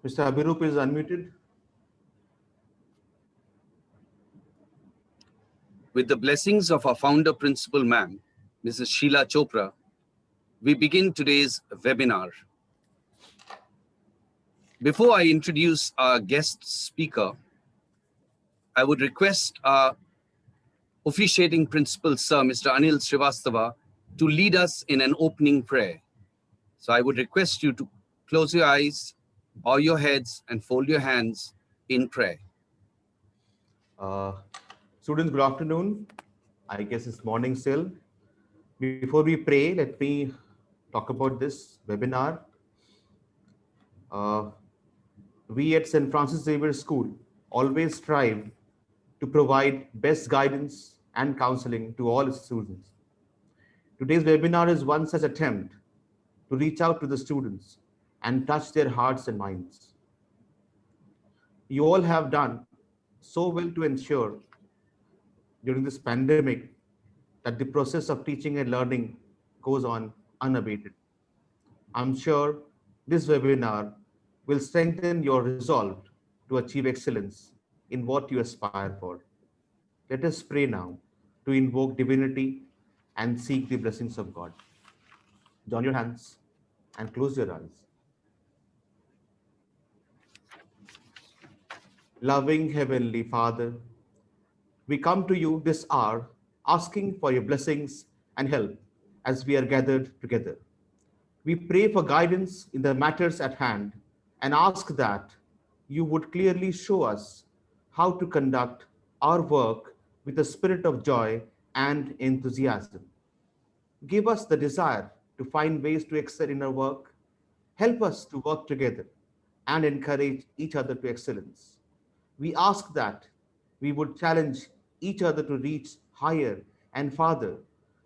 Mr. Abhirup is unmuted. With the blessings of our founder principal ma'am, Mrs. Sheila Chopra, we begin today's webinar. Before I introduce our guest speaker, I would request our officiating principal, Sir, Mr. Anil Srivastava, to lead us in an opening prayer. So I would request you to close your eyes, bow your heads, and fold your hands in prayer. Students, good afternoon. I guess it's morning still. Before we pray, let me talk about this webinar. We at St. Francis Xavier School always strive to provide best guidance and counseling to all students. Today's webinar is one such attempt to reach out to the students and touch their hearts and minds. You all have done so well to ensure during this pandemic that the process of teaching and learning goes on unabated. I'm sure this webinar will strengthen your resolve to achieve excellence in what you aspire for. Let us pray now to invoke divinity and seek the blessings of God. Join your hands and close your eyes. Loving Heavenly Father, we come to you this hour asking for your blessings and help as we are gathered together. We pray for guidance in the matters at hand and ask that you would clearly show us how to conduct our work with a spirit of joy and enthusiasm. Give us the desire to find ways to excel in our work. Help us to work together and encourage each other to excellence. We ask that we would challenge each other to reach higher and farther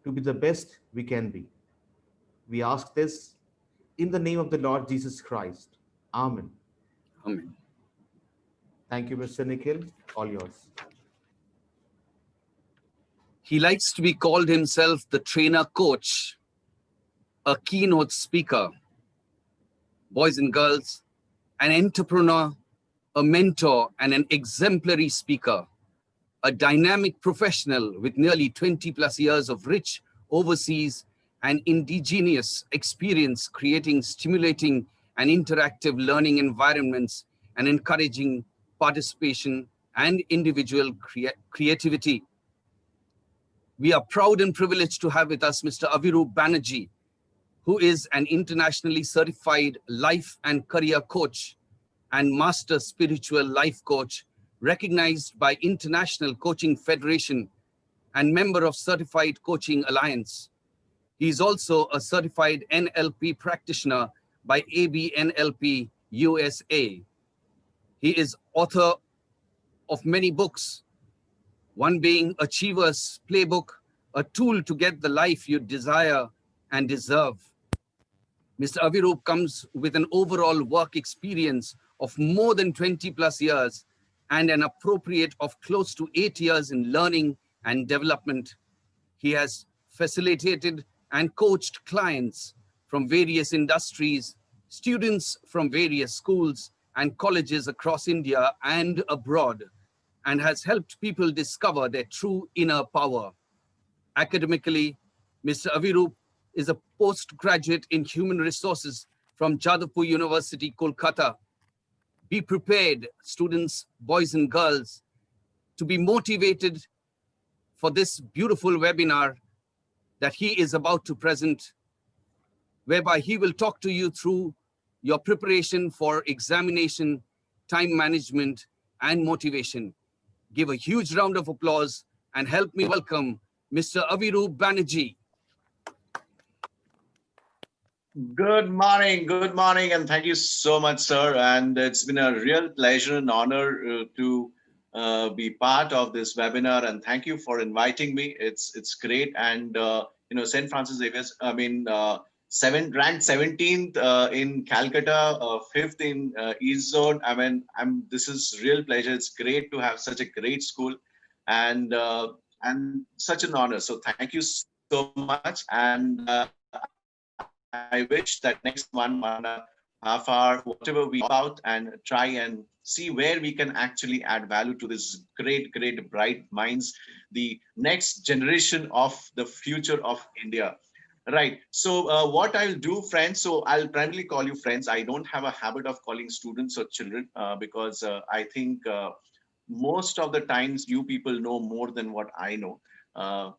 to be the best we can be. We ask this in the name of the Lord Jesus Christ. Amen. Amen. Thank you, Mr. Nikhil. All yours. He likes to be called himself the trainer coach, a keynote speaker, boys and girls, an entrepreneur, a mentor, and an exemplary speaker, a dynamic professional with nearly 20 plus years of rich overseas and indigenous experience creating stimulating and interactive learning environments and encouraging participation and individual creativity. We are proud and privileged to have with us Mr. Abhirup Banerjee, who is an internationally certified life and career coach and master spiritual life coach, recognized by International Coaching Federation and member of Certified Coaching Alliance. He is also a certified NLP practitioner by ABNLP USA. He is author of many books, one being Achievers Playbook, a tool to get the life you desire and deserve. Mr. Abhirup comes with an overall work experience of more than 20 plus years and an appropriate of close to 8 years in learning and development. He has facilitated and coached clients from various industries, students from various schools and colleges across India and abroad, and has helped people discover their true inner power. Academically, Mr. Abhirup is a postgraduate in human resources from Jadavpur University, Kolkata. Be prepared, students, boys and girls, to be motivated for this beautiful webinar that he is about to present, whereby he will talk to you through your preparation for examination, time management, and motivation. Give a huge round of applause and help me welcome Mr. Abhirup Banerjee. Good morning, and thank you so much, sir. And it's been a real pleasure and honor to be part of this webinar. And thank you for inviting me. It's great. And St. Francis Xavier, ranked 17th in Calcutta, 5th in East Zone. This is real pleasure. It's great to have such a great school, and such an honor. So thank you so much. And I wish that next one half hour, whatever we about, and try and see where we can actually add value to this great, great, bright minds, the next generation of the future of India. Right. So what I'll do, friends, so I'll primarily call you friends. I don't have a habit of calling students or children because I think most of the times you people know more than what I know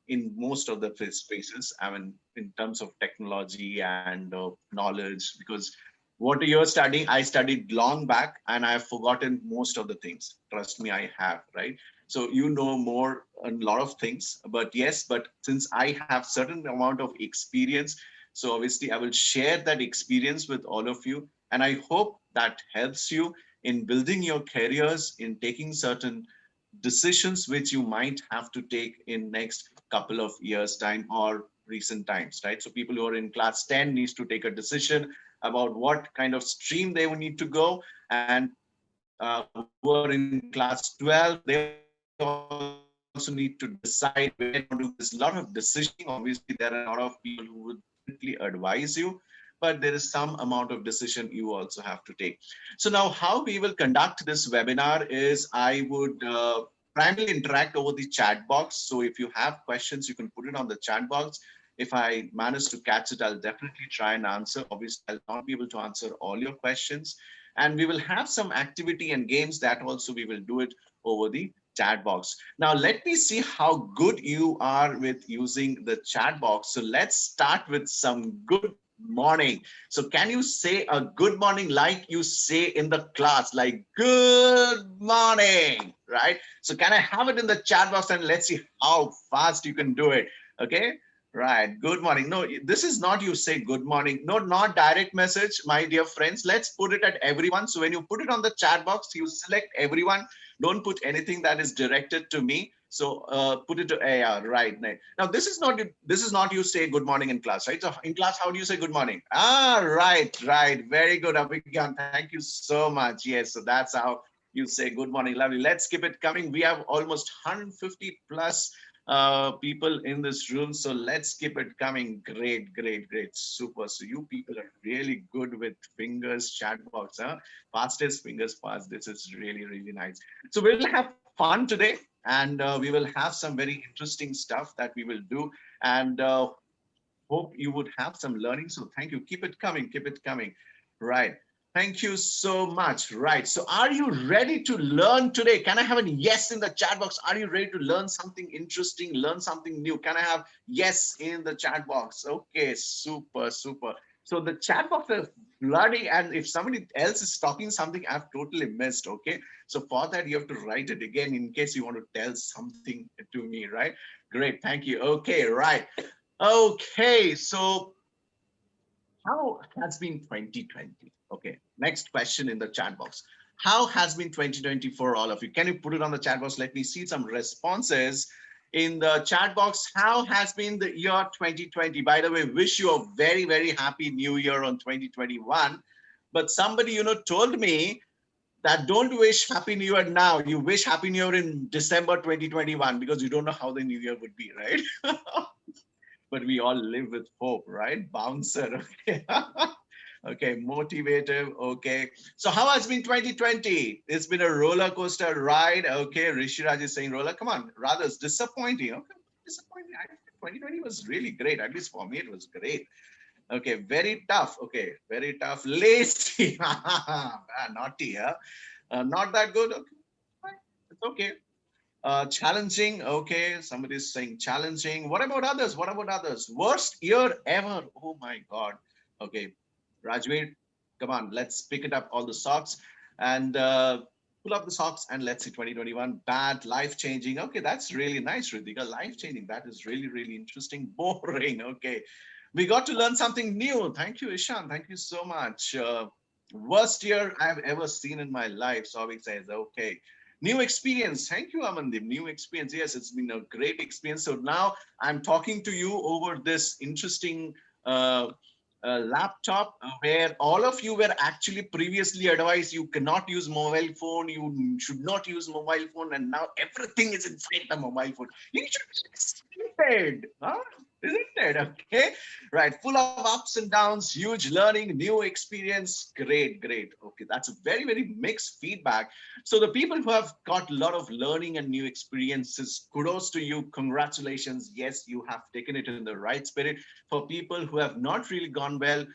in most of the spaces. I mean, in terms of technology and knowledge, because what you're studying, I studied long back and I've forgotten most of the things. Trust me, I have, right? So you know more a lot of things, but yes, but since I have certain amount of experience, so obviously I will share that experience with all of you. And I hope that helps you in building your careers, in taking certain decisions which you might have to take in next couple of years time or recent times, right? So people who are in class 10 needs to take a decision about what kind of stream they will need to go, and who are in class 12, they also need to decide where they want to go. There's a lot of decisioning. Obviously, there are a lot of people who would definitely advise you, but there is some amount of decision you also have to take. So now how we will conduct this webinar is I would primarily interact over the chat box. So if you have questions, you can put it on the chat box. If I manage to catch it, I'll definitely try and answer. Obviously, I'll not be able to answer all your questions. And we will have some activity and games that also we will do it over the chat box. Now, let me see how good you are with using the chat box. So let's start with some good morning. So can you say a good morning like you say in the class, like good morning, right? So can I have it in the chat box and let's see how fast you can do it. Okay. Right. Good morning. No, this is not you say good morning. No, not direct message, my dear friends. Let's put it at everyone. So when you put it on the chat box, you select everyone. Don't put anything that is directed to me. So put it to AR, right? Now this is not you say good morning in class, right? So in class, how do you say good morning? Ah, right, right. Very good, Abhigyan. Thank you so much. Yes, so that's how you say good morning. Lovely. Let's keep it coming. We have almost 150 plus people in this room. So let's keep it coming. Great, great, great. Super. So you people are really good with fingers, chat box, huh? Fastest fingers fast. This is really, really nice. So we'll have fun today, and we will have some very interesting stuff that we will do. And hope you would have some learning. So thank you. Keep it coming. Keep it coming. Right. Thank you so much. Right. So are you ready to learn today? Can I have a yes in the chat box? Are you ready to learn something interesting, learn something new? Can I have yes in the chat box? Okay, super, super. So the chat box is flooding, and if somebody else is talking something I've totally missed, okay? So for that, you have to write it again in case you want to tell something to me, right? Great, thank you. Okay, right. Okay, so how has been 2020? Okay, next question in the chat box. How has been 2020 for all of you? Can you put it on the chat box? Let me see some responses in the chat box. How has been the year 2020? By the way, wish you a very, very happy new year on 2021. But somebody, told me that don't wish happy new year now. You wish happy new year in December 2021 because you don't know how the new year would be, right? But we all live with hope, right? Bouncer, okay. Okay, motivative, okay. So how has been 2020? It's been a roller coaster ride, okay. Rishiraj is saying roller, come on, rather it's disappointing, okay. Disappointing. 2020 was really great, at least for me it was great. Okay, very tough, okay, very tough. Lazy, naughty, huh? Not that good, okay, fine. It's okay. Challenging. Okay, somebody's saying challenging. What about others? What about others? Worst year ever. Oh my God. Okay, Rajveer, come on, let's pick it up all the socks and pull up the socks and let's see 2021. Bad, life changing. Okay, that's really nice, Ritika. Life changing. That is really, really interesting. Boring. Okay, we got to learn something new. Thank you, Ishan. Thank you so much. Worst year I've ever seen in my life. Sovic says, okay. New experience. Thank you, Amandeep. New experience. Yes, it's been a great experience. So now I'm talking to you over this interesting laptop where all of you were actually previously advised you cannot use mobile phone, you should not use mobile phone, and now everything is inside the mobile phone. You should be excited. Huh? isn't it? Okay, right. Full of ups and downs, huge learning, new experience. Great, great. Okay, that's a very, very mixed feedback. So the people who have got a lot of learning and new experiences, kudos to you. Congratulations. Yes, you have taken it in the right spirit. For people who have not really gone well,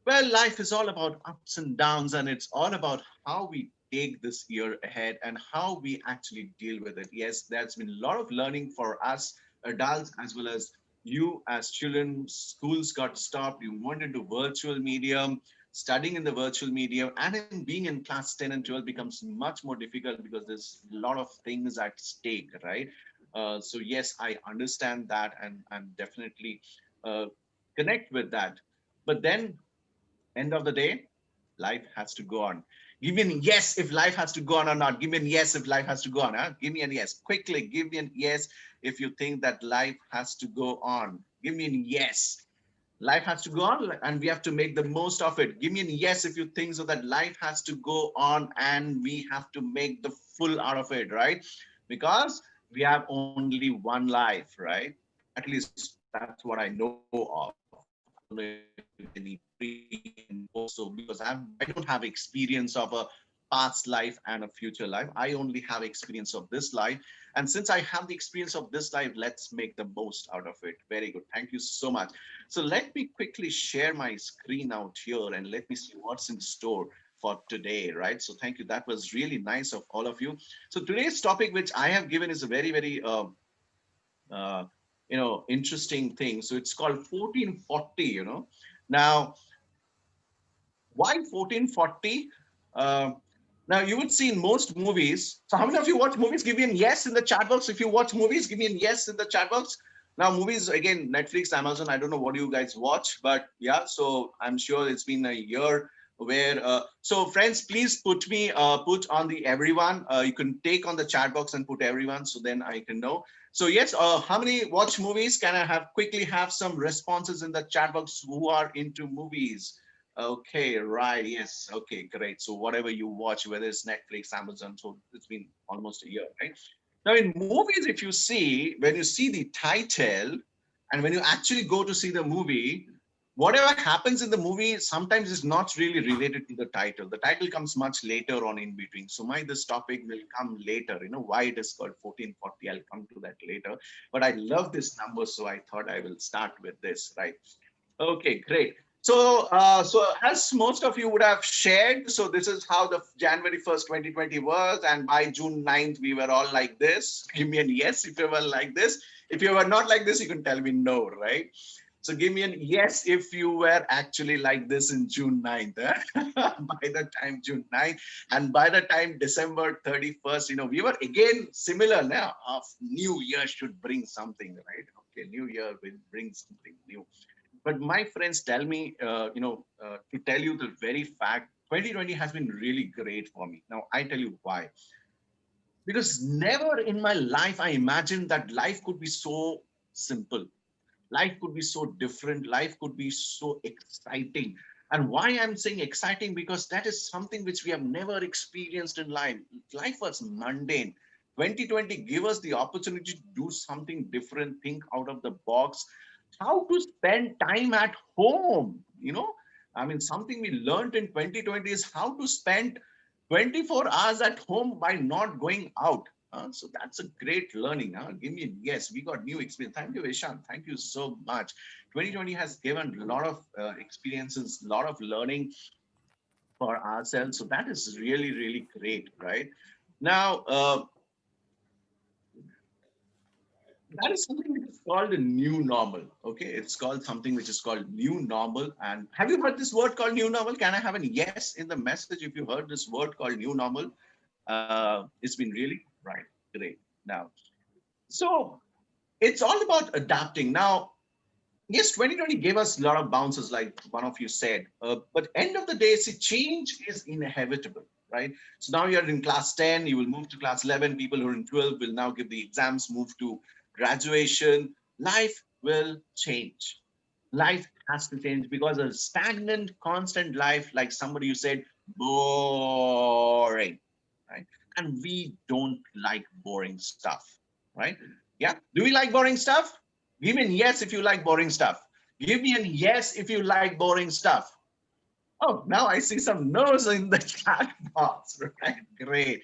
life is all about ups and downs, and it's all about how we take this year ahead and how we actually deal with it. Yes, there's been a lot of learning for us adults as well as you as children. Schools got stopped. You went into virtual medium, studying in the virtual medium, and in being in class 10 and 12 becomes much more difficult because there's a lot of things at stake, right? So yes, I understand that and definitely uh, connect with that. But then end of the day, life has to go on. Give me an yes if life has to go on or not. Give me an yes if life has to go on. Huh? Give me an yes. Quickly, give me an yes if you think that life has to go on. Give me an yes. Life has to go on and we have to make the most of it. Give me an yes if you think so that life has to go on and we have to make the full out of it, right? Because we have only one life, right? At least that's what I know of. I don't know if anybody reinforce so because I don't have experience of a past life and a future life. I only have experience of this life. And since I have the experience of this life, let's make the most out of it. Very good. Thank you so much. So let me quickly share my screen out here and let me see what's in store for today, right? So thank you. That was really nice of all of you. So today's topic, which I have given, is a very, very uh, interesting thing. So it's called 1440. Now why 1440? Uh, Now you would see in most movies. So how many of you watch movies? Give me a yes in the chat box. If you watch movies, give me a yes in the chat box. Now movies again, Netflix, Amazon. I don't know what you guys watch, but yeah. So I'm sure it's been a year where. So friends, please put on the everyone. You can take on the chat box and put everyone, so then I can know. So yes, how many watch movies? Can I have quickly have some responses in the chat box who are into movies? Okay, right. Yes. Okay, great. So whatever you watch, whether it's Netflix, Amazon, so it's been almost a year, right? Now in movies, if you see, when you see the title and when you actually go to see the movie, whatever happens in the movie sometimes is not really related to the title. The title comes much later on in between. So this topic will come later. Why it is called 1440. I'll come to that later. But I love this number, so I thought I will start with this, right? Okay, great. So as most of you would have shared, so this is how the January 1st, 2020 was, and by June 9th, we were all like this. Give me a yes if you were like this. If you were not like this, you can tell me no, right? So give me a yes if you were actually like this in June 9th. By the time June 9th, and by the time December 31st, we were again similar now. Of New Year should bring something, right? Okay, New Year will bring something new. But my friends tell me, to tell you the very fact, 2020 has been really great for me. Now, I tell you why. Because never in my life I imagined that life could be so simple. Life could be so different. Life could be so exciting. And why I'm saying exciting, because that is something which we have never experienced in life. Life was mundane. 2020 gave us the opportunity to do something different, think out of the box, how to spend time at home. I mean, something we learned in 2020 is how to spend 24 hours at home by not going out. So that's a great learning. Give me a yes. We got new experience. Thank you, Ishan. Thank you so much. 2020 has given a lot of experiences, a lot of learning for ourselves. So that is really, really great, right? Now, that is something which is called a new normal. Okay, it's called something which is called new normal. And have you heard this word called new normal? Can I have a yes in the message if you heard this word called new normal? It's been really right. Great. Now, so it's all about adapting. Now, yes, 2020 gave us a lot of bounces, like one of you said. But end of the day, see, change is inevitable, right? So now you're in class 10, you will move to class 11. People who are in 12 will now give the exams, move to graduation. Life will change. Life has to change because a stagnant, constant life, like somebody you said, boring, right? And we don't like boring stuff, right? Yeah. Do we like boring stuff? Give me a yes if you like boring stuff. Give me a yes if you like boring stuff. Oh, now I see some no's in the chat box, right? Great.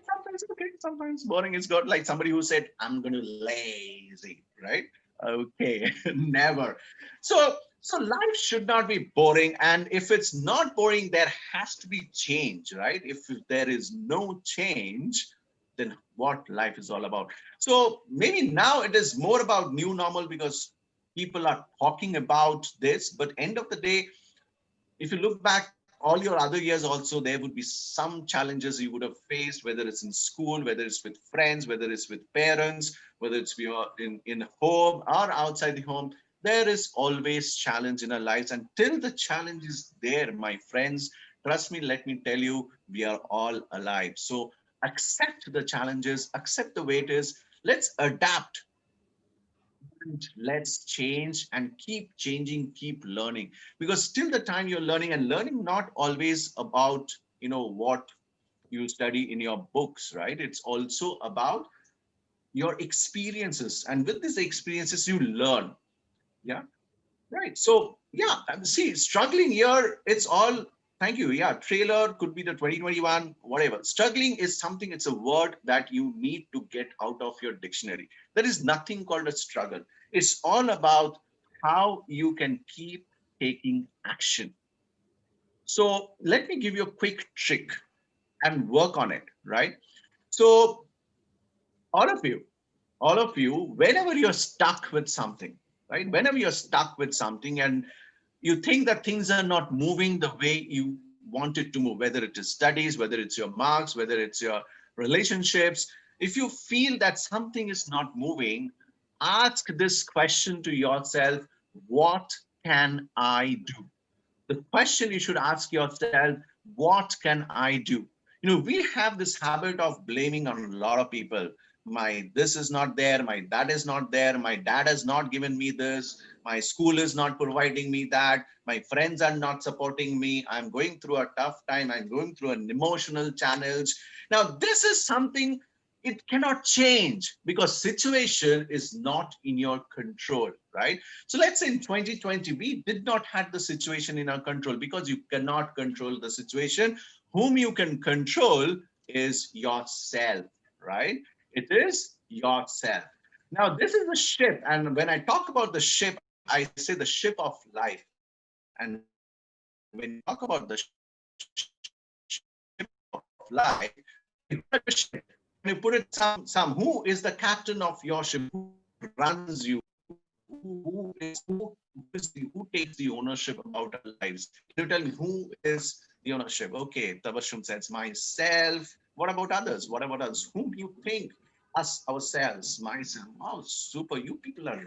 Sometimes okay, sometimes boring is good. Like somebody who said, I'm going to lazy, right? Okay, never. So life should not be boring. And if it's not boring, there has to be change, right? If there is no change, then what life is all about. So maybe now it is more about new normal because people are talking about this, but end of the day, if you look back all your other years also, there would be some challenges you would have faced, whether it's in school, whether it's with friends, whether it's with parents, whether it's in home or outside the home. There is always challenge in our lives. And till the challenge is there, my friends, trust me, let me tell you, we are all alive. So accept the challenges, accept the way it is. Let's adapt and let's change and keep changing, keep learning, because till the time you're learning, and learning not always about what you study in your books, right? It's also about your experiences, and with these experiences you learn. Yeah, right. So yeah, and see, struggling here, it's all, thank you. Yeah, trailer could be the 2021, whatever. Struggling is something, it's a word that you need to get out of your dictionary. There is nothing called a struggle. It's all about how you can keep taking action. So let me give you a quick trick and work on it, right? So all of you, whenever you're stuck with something, right? Whenever you're stuck with something and you think that things are not moving the way you want it to move, whether it is studies, whether it's your marks, whether it's your relationships, if you feel that something is not moving, ask this question to yourself: what can I do? The question you should ask yourself: what can I do? We have this habit of blaming on a lot of people. My this is not there, my that is not there, my dad has not given me this, my school is not providing me that, my friends are not supporting me, I'm going through a tough time, I'm going through an emotional challenge. Now this is something, it cannot change because situation is not in your control, right? So let's say in 2020, we did not have the situation in our control, because you cannot control the situation. Whom you can control is yourself, right? It is yourself. Now, this is the ship. And when I talk about the ship, I say the ship of life. And when you talk about the ship of life, when you put it some, who is the captain of your ship? Who runs you? Who takes the ownership about our lives? Can you tell me who is the ownership? Okay, Tabashum says myself. What about others? What about us? Whom do you think? Us, ourselves, myself. Oh, super. You people are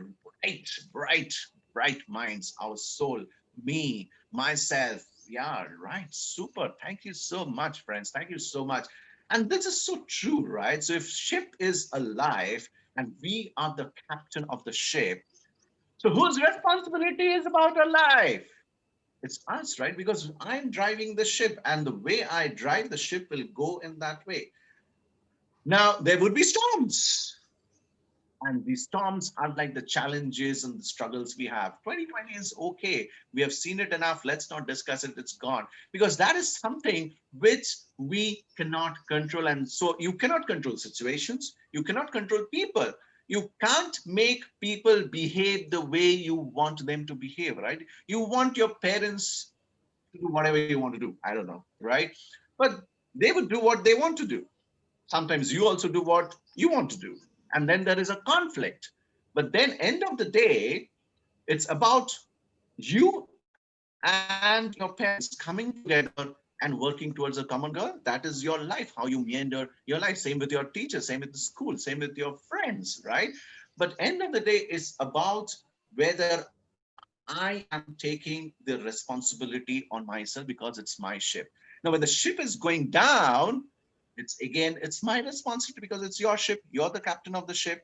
bright minds. Our soul, me, myself. Yeah, right. Super. Thank you so much, friends. Thank you so much. And this is so true, right? So if ship is alive and we are the captain of the ship, so whose responsibility is about our life? It's us, right? Because I'm driving the ship, and the way I drive the ship will go in that way. Now, there would be storms, and these storms are like the challenges and the struggles we have. 2020 is okay. We have seen it enough. Let's not discuss it. It's gone. Because that is something which we cannot control. And so you cannot control situations. You cannot control people. You can't make people behave the way you want them to behave, right? You want your parents to do whatever you want to do. I don't know, right? But they would do what they want to do. Sometimes you also do what you want to do, and then there is a conflict. But then end of the day, it's about you and your parents coming together and working towards a common goal. That is your life, how you meander your life. Same with your teachers, same with the school, same with your friends, right? But end of the day is about whether I am taking the responsibility on myself, because it's my ship. Now when the ship is going down, it's my responsibility, because it's your ship. You're the captain of the ship.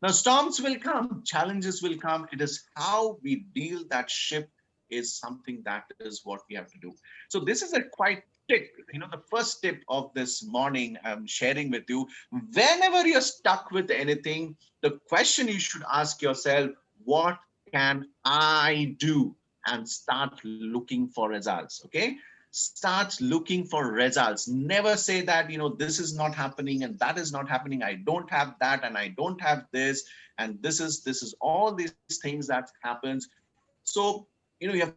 Now storms will come, challenges will come. It is how we deal that ship is something that is what we have to do. So this is a quite tip, the first tip of this morning I'm sharing with you. Whenever you're stuck with anything, the question you should ask yourself, what can I do? And start looking for results. Okay. Start looking for results. Never say that, this is not happening and that is not happening. I don't have that and I don't have this. And this is all these things that happens. So, you have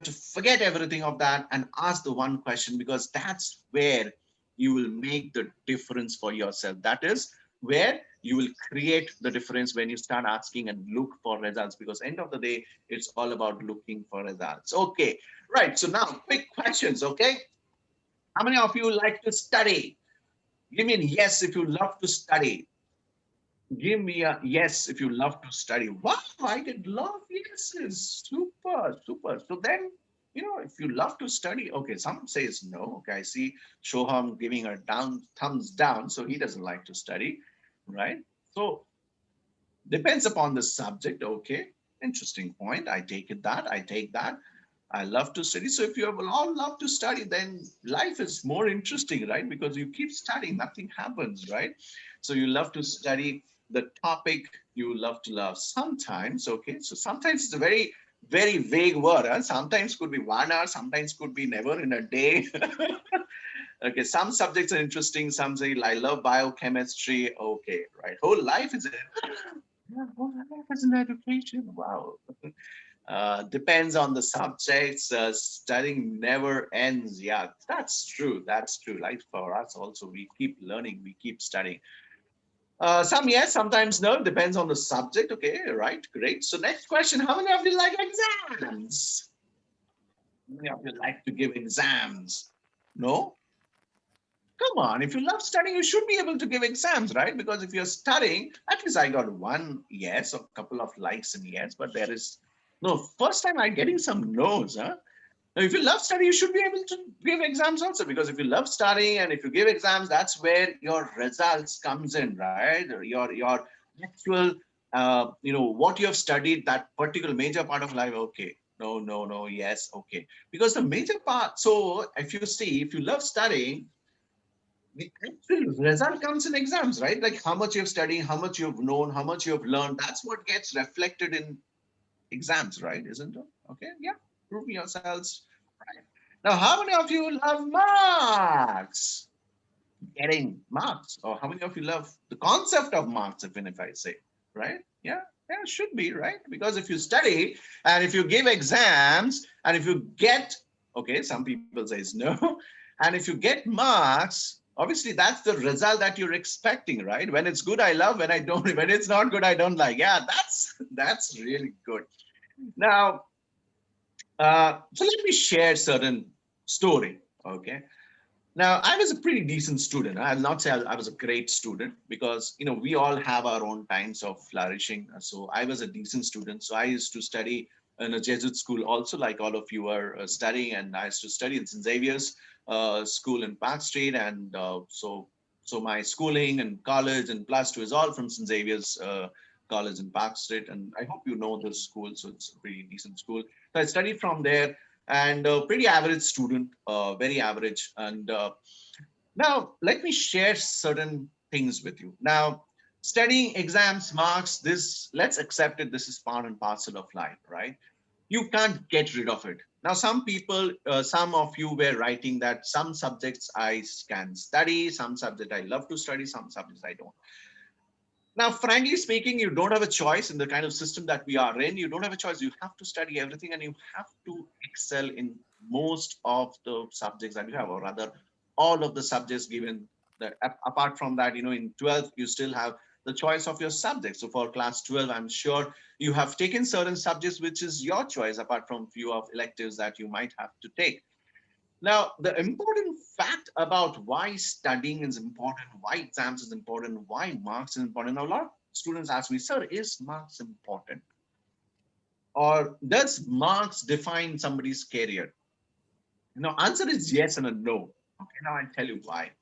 to forget everything of that and ask the one question, because that's where you will make the difference for yourself. That is where you will create the difference, when you start asking and look for results, because end of the day, it's all about looking for results. Okay, right. So now quick questions. Okay. How many of you like to study? Give me a yes if you love to study. Give me a yes if you love to study. Wow, I did love yeses. Super, super. So then, if you love to study, okay, some says no. Okay, I see Shoham giving a thumbs down, so he doesn't like to study, right? So depends upon the subject. Okay, interesting point. I take it that. I take that. I love to study. So if you all love to study, then life is more interesting, right? Because you keep studying, nothing happens, right? So you love to study the topic you love to love. Sometimes, okay. So sometimes it's a very, very vague word. Huh? Sometimes could be 1 hour, sometimes could be never in a day. Okay, some subjects are interesting. Some say, I love biochemistry. Okay, right. Whole life is yeah, whole life is an education. Wow. Depends on the subjects. Studying never ends. Yeah, that's true. That's true. Like for us also, we keep learning, we keep studying. Some yes, sometimes no. Depends on the subject. Okay, right, great. So next question: how many of you like exams? How many of you like to give exams? No. Come on, if you love studying, you should be able to give exams, right? Because if you're studying, at least I got one yes, or a couple of likes and yes, but there is no first time I'm getting some no's, huh? Now, if you love study, you should be able to give exams also, because if you love studying and if you give exams, that's where your results comes in, right? Your actual, what you have studied, that particular major part of life. Okay, no, no, no, yes, okay, because the major part. So if you see, if you love studying, the actual result comes in exams, right? Like how much you've studied, how much you've known, how much you've learned. That's what gets reflected in exams, right? Isn't it? Okay, yeah. Prove yourselves. Right. Now, how many of you love marks? Getting marks, or how many of you love the concept of marks? Even if I say, right? Yeah, yeah, it should be right, because if you study and if you give exams and if you get, okay, some people says no, and if you get marks, obviously that's the result that you're expecting, right? When it's good, I love. When I don't, when it's not good, I don't like. Yeah, that's really good. Now, so let me share certain story. Okay. Now, I was a pretty decent student. I'll not say I was a great student, because we all have our own times of flourishing. So I was a decent student. So I used to study in a Jesuit school, also like all of you are studying, and I used to study in St. Xavier's school in Park Street, and so my schooling and college and plus two is all from St. Xavier's College in Park Street, and I hope you know this school. So it's a pretty decent school. So I studied from there, and a pretty average student, very average. And now let me share certain things with you. Now, studying, exams, marks, this, let's accept it. This is part and parcel of life, right? You can't get rid of it. Now, some people, some of you were writing that some subjects I can study, some subject I love to study, some subjects I don't. Now, frankly speaking, you don't have a choice in the kind of system that we are in. You don't have a choice. You have to study everything, and you have to excel in most of the subjects that you have, or rather, all of the subjects given. That apart from that, in 12th, you still have the choice of your subject. So for class 12, I'm sure you have taken certain subjects, which is your choice, apart from few of electives that you might have to take. Now, the important fact about why studying is important, why exams is important, why marks is important. Now, a lot of students ask me, sir, is marks important? Or does marks define somebody's career? Now, answer is yes and a no. Okay, now I'll tell you why.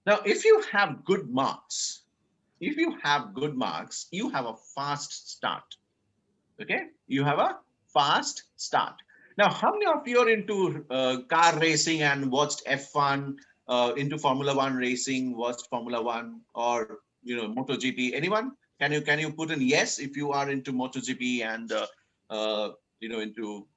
Now, if you have good marks, you have a fast start. Okay, you have a fast start. Now, how many of you are into car racing and watched F1, into Formula One racing, watched Formula One, or MotoGP? Anyone? Can you put in yes if you are into MotoGP and into.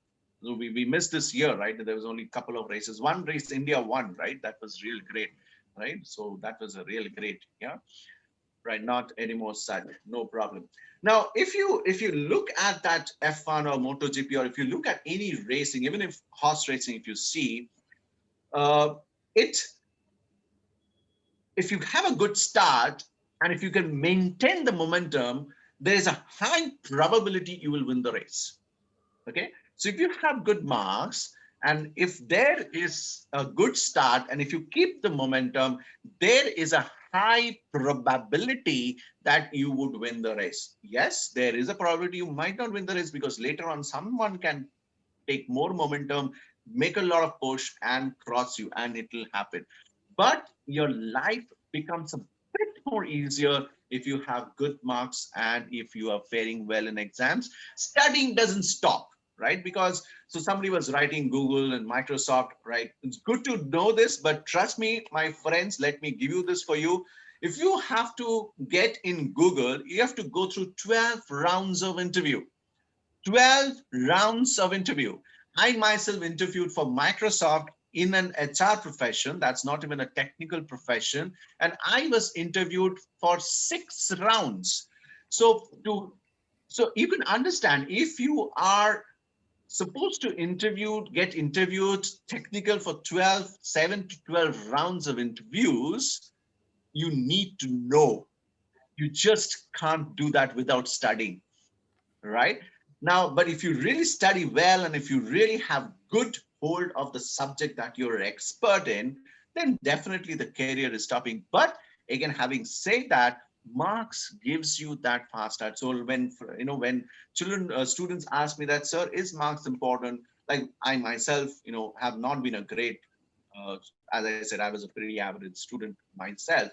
So we missed this year, right? There was only a couple of races. One race India won, right? That was really great, right? So that was a really great, yeah. Right, not anymore such, no problem. Now, if you look at that F1 or MotoGP, or if you look at any racing, even if horse racing, if you see it, if you have a good start and if you can maintain the momentum, there is a high probability you will win the race. Okay, so if you have good marks and if there is a good start and if you keep the momentum, there is a high probability that you would win the race. Yes, there is a probability you might not win the race because later on someone can take more momentum, make a lot of push and cross you, and it will happen. But your life becomes a bit more easier if you have good marks and if you are faring well in exams. Studying doesn't stop, right? Because so somebody was writing Google and Microsoft, right? It's good to know this, but trust me, my friends, let me give you this for you. If you have to get in Google, you have to go through 12 rounds of interview. 12 rounds of interview. I myself interviewed for Microsoft in an HR profession. That's not even a technical profession. And I was interviewed for 6 rounds. So you can understand, if you are supposed to get interviewed technical for 7 to 12 rounds of interviews, you need to know. You just can't do that without studying, right? Now, but if you really study well and if you really have good hold of the subject that you're an expert in, then definitely the career is stopping. But again, having said that, marks gives you that fast start. So when students ask me that, sir, is marks important? Like I myself, have not been a great, as I said, I was a pretty average student myself.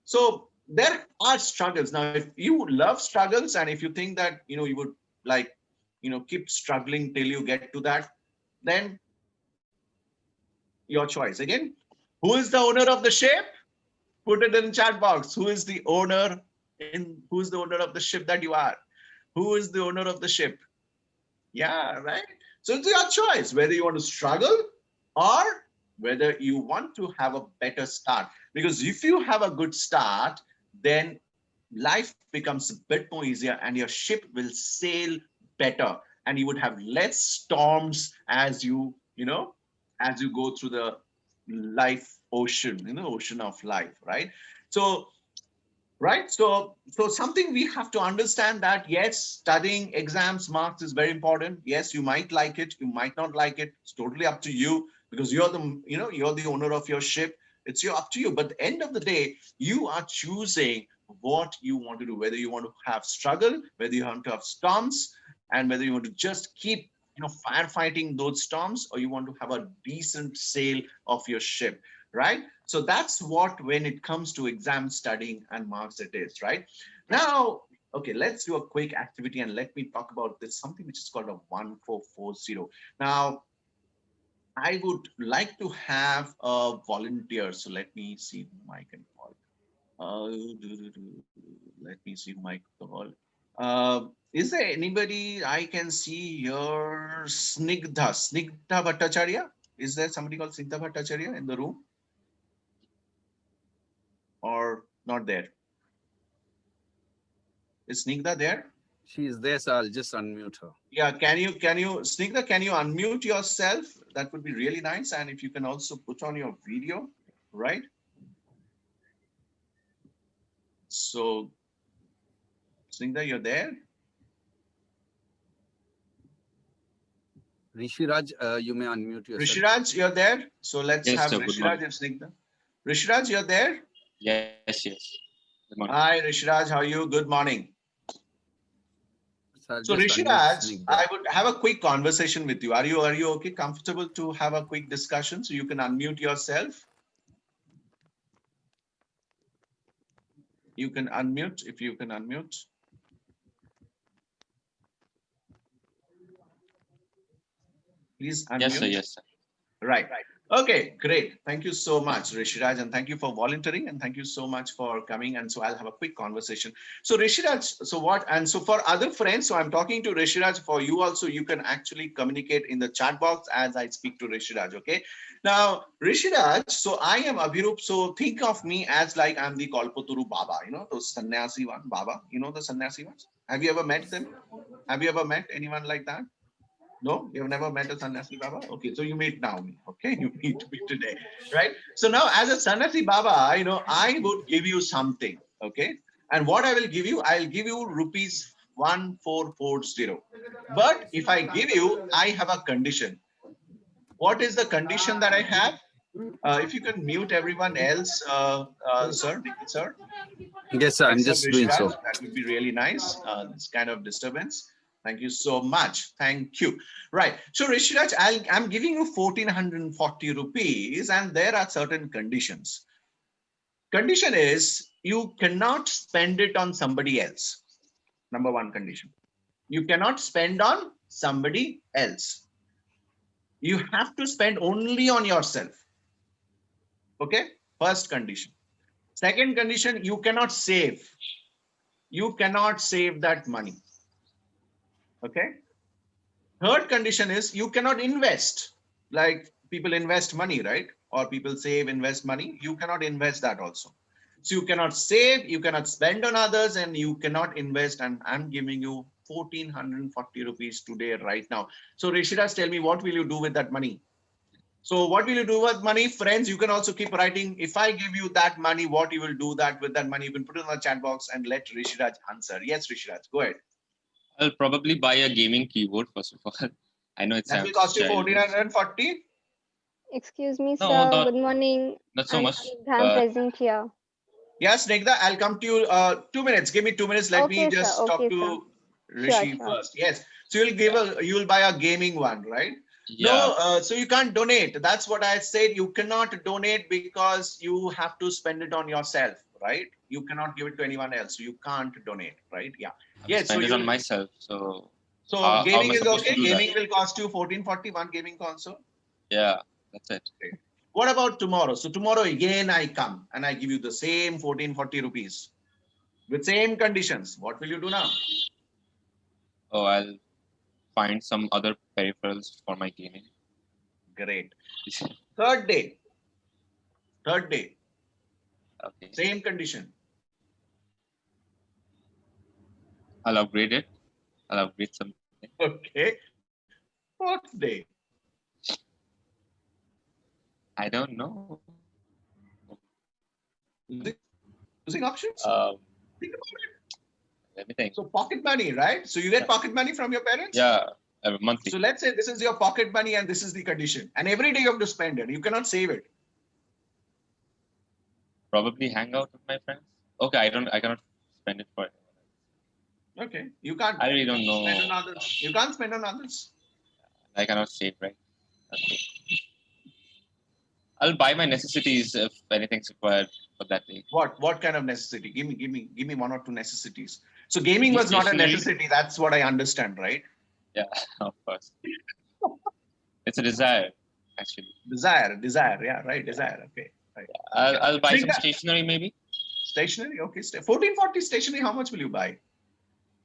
So there are struggles. Now, if you love struggles and if you think that, you would like, keep struggling till you get to that, then your choice. Again, who is the owner of the ship? Put it in chat box. Who's the owner of the ship that you are? Who is the owner of the ship? Yeah, right. So it's your choice whether you want to struggle or whether you want to have a better start. Because if you have a good start, then life becomes a bit more easier and your ship will sail better and you would have less storms as as you go through the life ocean, ocean of life, right? So right, so something we have to understand that yes, studying exams marks is very important. Yes, you might like it, you might not like it. It's totally up to you because you're the owner of your ship. It's up to you, but at the end of the day, you are choosing what you want to do, whether you want to have struggle, whether you want to have storms, and whether you want to just keep firefighting those storms, or you want to have a decent sail of your ship, right? So that's what, when it comes to exam studying and marks, it is, right? Now, okay, let's do a quick activity and let me talk about this, something which is called a 1440. Now, I would like to have a volunteer. So let me see whom I can call. Let me see whom I can call. Is there anybody I can see here? Snigdha Bhattacharya? Is there somebody called Snigdha Bhattacharya in the room? Or not there? Is Snigdha there? She is there, so I'll just unmute her. Yeah, Snigdha, can you unmute yourself? That would be really nice. And if you can also put on your video, right? So, Snigdha, you're there? Rishiraj, you may unmute yourself. Rishiraj, you're there? So let's Yes, have sir. Good Rishiraj morning. and Snigdha. Rishiraj, you're there? Yes. Good morning. Hi, Rishiraj, how are you? Good morning. So, I'll So just unmute Rishiraj, Snigdha. I would have a quick conversation with you. Are you okay, comfortable to have a quick discussion so you can unmute yourself? You can unmute if you can unmute. Please unmute. Yes, sir. Yes, sir. Right. Okay, great. Thank you so much, Rishiraj, and thank you for volunteering, and thank you so much for coming. And so I'll have a quick conversation. So Rishiraj, so what? And so for other friends, so I'm talking to Rishiraj. For you also, you can actually communicate in the chat box as I speak to Rishiraj. Okay. Now, Rishiraj, so I am Abhirup. So think of me as like I'm the Kalpaturu Baba. You know those sannyasi one, Baba. You know the sannyasi ones. Have you ever met them? Have you ever met anyone like that? No, you've never met a Sannyasi Baba? Okay, so you meet now. Okay, you meet me today, right? So now as a Sannyasi Baba, you know, I would give you something, okay? And what I will give you, I'll give you rupees 1440. But if I give you, I have a condition. What is the condition that I have? If you can mute everyone else, sir, sir. Yes, sir. I'm Except just doing so. Rishraj, that would be really nice. This kind of disturbance. Thank you so much. Thank you. Right. So Rishraj, I'm giving you 1440 rupees, and there are certain conditions. Condition is you cannot spend it on somebody else. Number one condition. You cannot spend on somebody else. You have to spend only on yourself. Okay. First condition. Second condition, you cannot save. You cannot save that money. Okay. Third condition is you cannot invest. Like people invest money, right? Or people save, invest money. You cannot invest that also. So you cannot save, you cannot spend on others, and you cannot invest. And I'm giving you 1440 rupees today, right now. So Rishiraj, tell me, what will you do with that money? So what will you do with money? Friends, you can also keep writing. If I give you that money, what you will do that with that money? You can put it in the chat box and let Rishiraj answer. Yes, Rishiraj, go ahead. I'll probably buy a gaming keyboard first of all. I know it That will sounds cost you childish. 1440. Excuse me, No, sir. not Good morning. not so I'm much. Snigdha. I'm present here. Yes, Snigdha, I'll come to you. 2 minutes. Give me 2 minutes. Let me Okay, sir. just talk Okay, sir. to Sure, Rishi sure. first. Yes. So you'll buy a gaming one, right? Yeah, No, so you can't donate. That's what I said. You cannot donate because you have to spend it on yourself, right? You cannot give it to anyone else. So you can't donate, right? Yeah. I'll Yes. So spend it on you. myself. So So how am gaming I is supposed to okay. do that? Gaming will cost you 1441 gaming console. Yeah, that's it. Okay. What about tomorrow? So tomorrow again I come and I give you the same 1440 rupees with same conditions. What will you do now? Oh, I'll find some other peripherals for my gaming. Great. Third day. Okay, Same condition. I'll upgrade it. I'll upgrade something. Okay. Fourth day. I don't know. Using options. Think about it. Let me think. So pocket money, right? So you get pocket money from your parents? Yeah, monthly. So let's say this is your pocket money and this is the condition. And every day you have to spend it. You cannot save it. Probably hang out with my friends. Okay, I cannot spend it for anyone else. Okay. You can't. I really don't know. Spend on others. You can't spend on others. I cannot save, right? Okay. I'll buy my necessities if anything's required for that day. What kind of necessity? Give me one or two necessities. So gaming was not a Stationery. necessity. That's what I understand, right? Yeah, of course. It's a desire, actually. Desire. Yeah, right. Desire. Okay. Right. I'll buy some Snigdha. stationery maybe. Stationery. Okay. 1440 stationery. How much will you buy?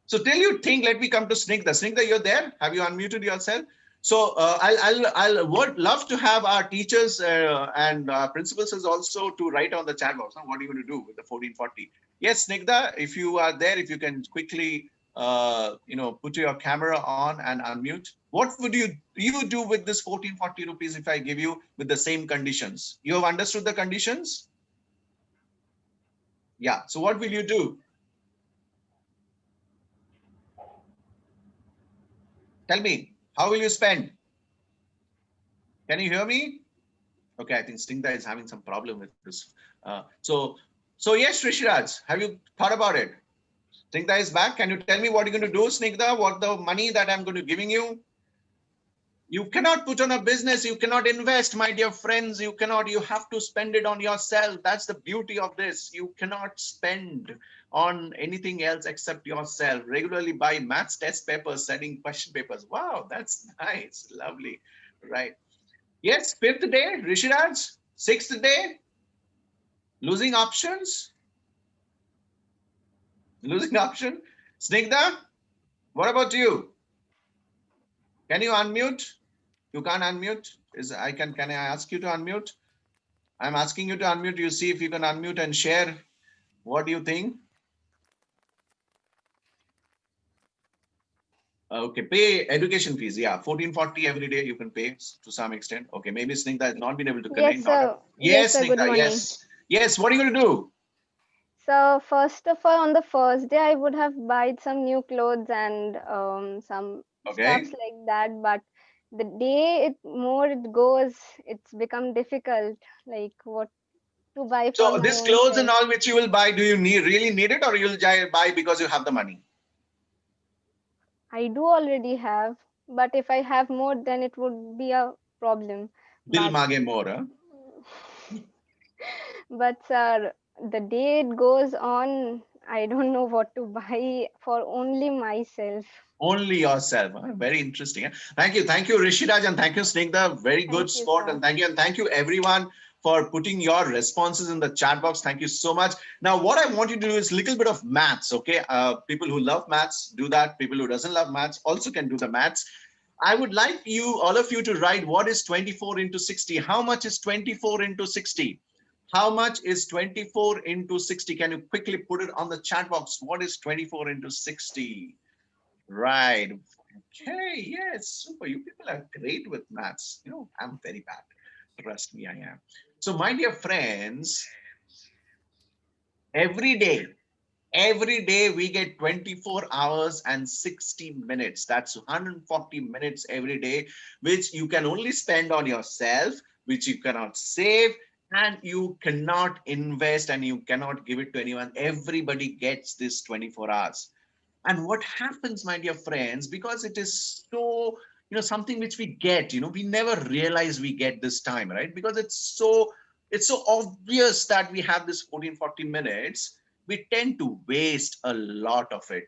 So till you think, let me come to Snigdha. Snigdha, you're there. Have you unmuted yourself? So I'll would love to have our teachers and principals is also to write on the chat box. Now, what are you going to do with the 1440? Yes, Snigdha, if you are there, if you can quickly put your camera on and unmute. What would you do with this 1440 rupees if I give you with the same conditions? You have understood the conditions? Yeah. So what will you do? Tell me, how will you spend? Can you hear me? Okay, I think Snigdha is having some problem with this. So yes, Rishiraj, have you thought about it? Snigdha is back. Can you tell me what you're going to do, Snigdha? What the money that I'm going to giving you? You cannot put on a business. You cannot invest, my dear friends. You cannot. You have to spend it on yourself. That's the beauty of this. You cannot spend on anything else except yourself. Regularly buy maths test papers, studying question papers. Wow, that's nice. Lovely. Right. Yes, fifth day, Rishiraj. Sixth day, losing options. Losing option. Snigdha, what about you? Can you unmute? You can't unmute. Can I ask you to unmute? I'm asking you to unmute. You see if you can unmute and share. What do you think? Okay, pay education fees. Yeah, 1440 every day you can pay to some extent. Okay, maybe Snigdha has not been able to Yes, connect. Not a, sir. Yes, yes, sir. Good Snigdha. morning. Yes, yes. What are you going to do? So first of all, on the first day, I would have bought some new clothes and some stuffs Okay. like that. But the day it goes, it's become difficult. Like what to buy for So my this own clothes and self. all which you will buy, do you really need it, or you'll buy because you have the money? I do already have, but if I have more, then it would be a problem. Dil But mage more. Huh? but sir, the day it goes on, I don't know what to buy for only myself. Only yourself. Huh? Very interesting. Huh? Thank you, Rishiraj, and thank you, Snigdha. Very good Thank you, sport, sir. and thank you everyone for putting your responses in the chat box. Thank you so much. Now, what I want you to do is a little bit of maths. Okay, people who love maths do that. People who doesn't love maths also can do the maths. I would like you, all of you, to write what is 24 into 60. How much is 24 into 60? How much is 24 into 60? Can you quickly put it on the chat box? What is 24 into 60? Right. Okay. Yes. Super. You people are great with maths. You know, I'm very bad. Trust me, I am. So, my dear friends, every day, every day we get 24 hours and 60 minutes. That's 140 minutes every day, which you can only spend on yourself, which you cannot save, and you cannot invest, and you cannot give it to anyone. Everybody gets this 24 hours. And what happens, my dear friends, because it is so, something which we get, we never realize we get this time, right? Because it's so obvious that we have this 14-40 minutes, we tend to waste a lot of it,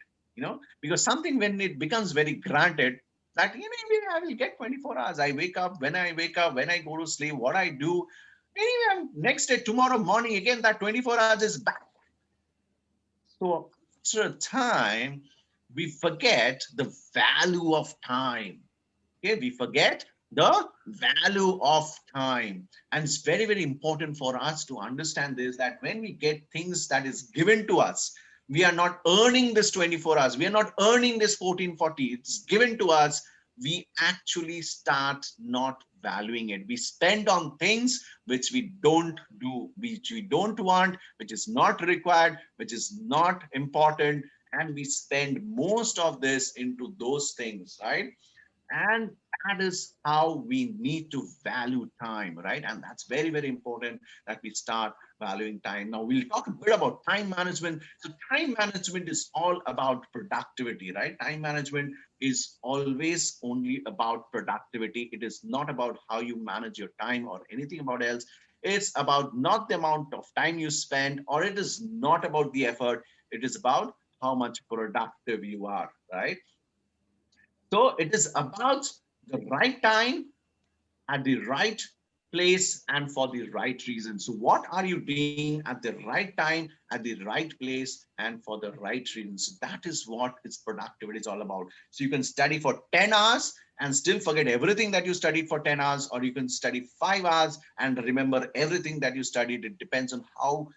because something, when it becomes very granted, that maybe I will get 24 hours. I wake up, when I wake up, when I go to sleep, what I do, anyway, next day, tomorrow morning, again, that 24 hours is back. So after a time, we forget the value of time. Okay, we forget the value of time. And it's very, very important for us to understand this, that when we get things that is given to us, we are not earning this 24 hours. We are not earning this 1440. It's given to us. We actually start not valuing it. We spend on things which we don't do, which we don't want, which is not required, which is not important. And we spend most of this into those things, right? And that is how we need to value time, right? And that's very, very important that we start valuing time. Now we'll talk a bit about time management. So time management is all about productivity, right? Time management is always only about productivity. It is not about how you manage your time or anything about else. It's about not the amount of time you spend, or it is not about the effort. It is about how much productive you are, right? So it is about the right time at the right place and for the right reason. So what are you doing at the right time, at the right place, and for the right reason? So that is what its productivity is all about. So you can study for 10 hours and still forget everything that you studied for 10 hours, or you can study 5 hours and remember everything that you studied. It depends on how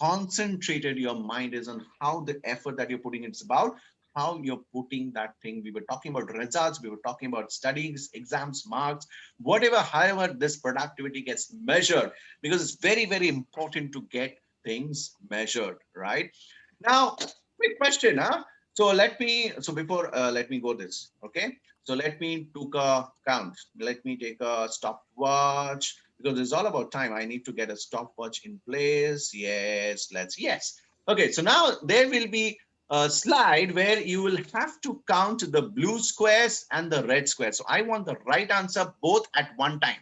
concentrated your mind is, on how the effort that you're putting, it's about how you're putting that thing. We were talking about results, we were talking about studies, exams, marks, whatever. However, this productivity gets measured, because it's very, very important to get things measured, right? Now, quick question, huh? Let me go this, okay? So let me take a count. Let me take a stopwatch, because it's all about time. I need to get a stopwatch in place. Yes. Okay, so now there will be a slide where you will have to count the blue squares and the red squares. So I want the right answer both at one time.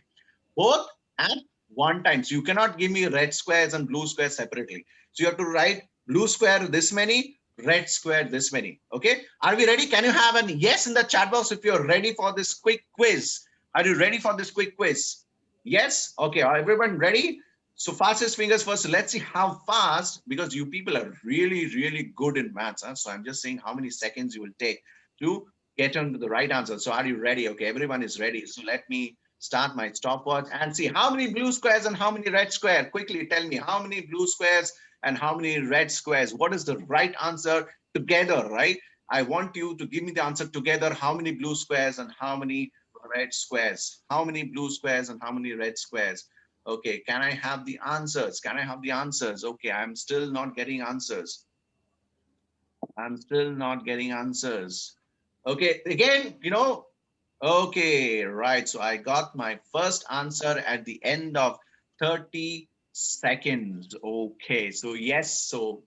Both at one time. So you cannot give me red squares and blue squares separately. So you have to write blue square this many, red square this many. Okay, are we ready? Can you have an yes in the chat box if you're ready for this quick quiz? Are you ready for this quick quiz? Yes? Okay, are everyone ready? So fastest fingers first. Let's see how fast, because you people are really, really good in maths. Huh? So I'm just saying how many seconds you will take to get on the right answer. So are you ready? Okay, everyone is ready. So let me start my stopwatch and see how many blue squares and how many red squares. Quickly tell me how many blue squares and how many red squares. What is the right answer together, right? I want you to give me the answer together. How many blue squares and how many red squares? How many blue squares and how many red squares? Okay, can I have the answers? Can I have the answers? Okay, I'm still not getting answers. I'm still not getting answers. Okay, again, okay, right. So I got my first answer at the end of 30 seconds. Okay, so yes, so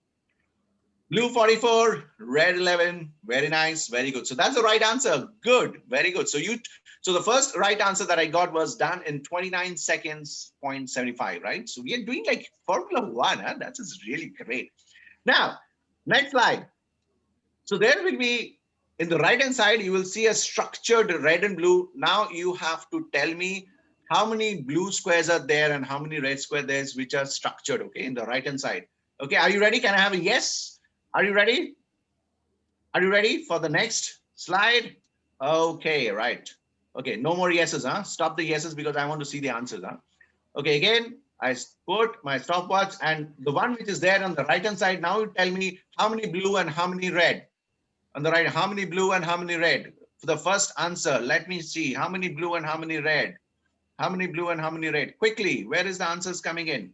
blue 44, red 11. Very nice, very good. So that's the right answer. Good, very good. So the first right answer that I got was done in 29 seconds, 0.75, right? So we are doing like Formula One, huh? That is really great. Now, next slide. So there will be, in the right hand side, you will see a structured red and blue. Now you have to tell me how many blue squares are there and how many red squares there is, which are structured, okay, in the right hand side. Okay, are you ready? Can I have a yes? Are you ready? Are you ready for the next slide? Okay, right. Okay, no more yeses, huh? Stop the yeses because I want to see the answers, huh? Okay, again, I put my stopwatch and the one which is there on the right hand side, now you tell me how many blue and how many red. On the right, how many blue and how many red? For the first answer, let me see how many blue and how many red. How many blue and how many red? Quickly, where is the answers coming in?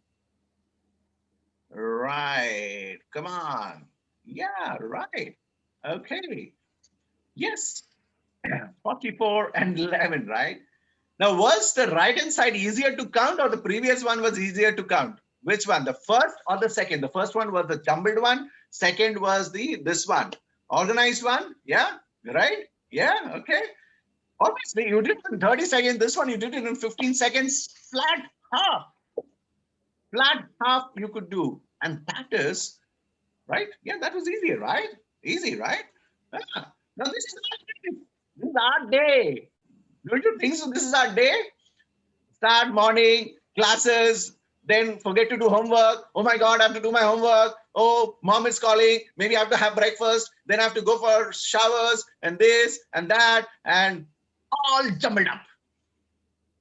Right, come on. Yeah, right. Okay, yes, 44 and 11, right? Now, was the right hand side easier to count or the previous one was easier to count? Which one, the first or the second? The first one was the jumbled one. Second was this one, organized one. Yeah, right? Yeah, okay. Obviously, you did it in 30 seconds. This one you did it in 15 seconds. Half, flat half you could do. And that is, right? Yeah, that was easy, right? Easy, right? Yeah. Now, this is our day. Don't you think so? This is our day. Start morning, classes, then forget to do homework. Oh my God, I have to do my homework. Oh, mom is calling. Maybe I have to have breakfast. Then I have to go for showers and this and that and all jumbled up.